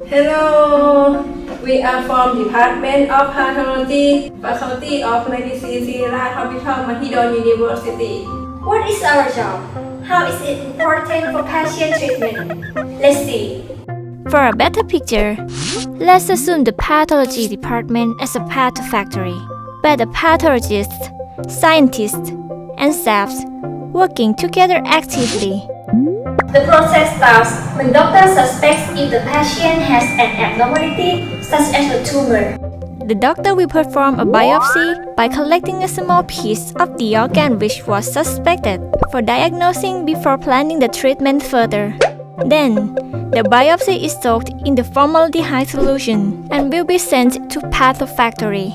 Hello, we are from Department of Pathology, Faculty of Medicine, Siriraj Hospital, Mahidol University. What is our job? How is it important for patient treatment? Let's see. For a better picture, let's assume the pathology department as a patho factory, where the pathologists, scientists, and staffs working together actively. The process starts when doctor suspects if the patient has an abnormality such as a tumor. The doctor will perform a biopsy by collecting a small piece of the organ which was suspected for diagnosing before planning the treatment further. Then, the biopsy is soaked in the formaldehyde solution and will be sent to Patho factory.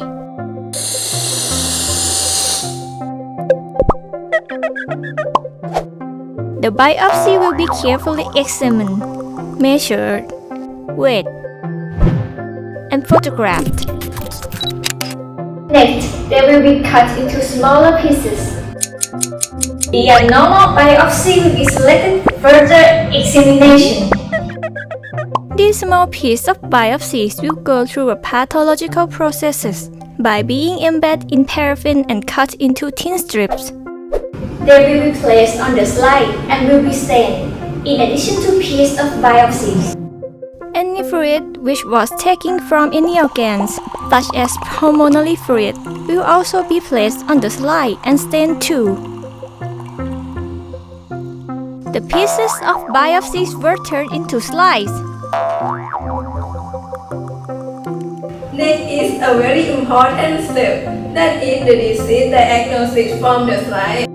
The biopsy will be carefully examined, measured, weighed, and photographed. Next, they will be cut into smaller pieces. The abnormal biopsy will be selected for further examination. These small pieces of biopsies will go through a pathological processes by being embedded in paraffin and cut into thin strips. They will be placed on the slide and will be stained, in addition to pieces of biopsies. Any fluid which was taken from any organs, such as pulmonary fluid, will also be placed on the slide and stained too. The pieces of biopsies were turned into slides. Next is a very important step, that is the disease diagnosis from the slide.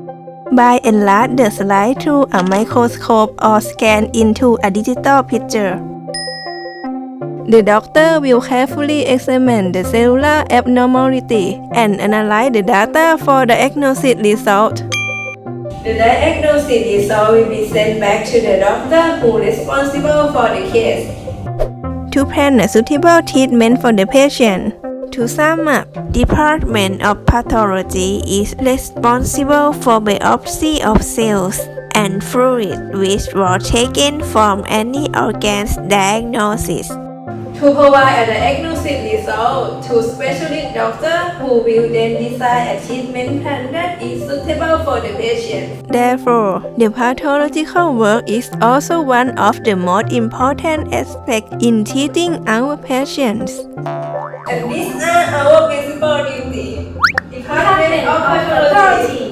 By enlarge the slide through a microscope or scan into a digital picture. The doctor will carefully examine the cellular abnormality and analyze the data for the diagnosis result. The diagnosis result will be sent back to the doctor who is responsible for the case. To plan a suitable treatment for the patient. To sum up, Department of Pathology is responsible for biopsy of cells and fluid which were taken from any organ's diagnosis. To provide a diagnosis result to specialist doctor who will then decide a treatment plan that is suitable for the patient. Therefore, the pathological work is also one of the most important aspects in treating our patients. And these are our principal duties. Department of Pathology.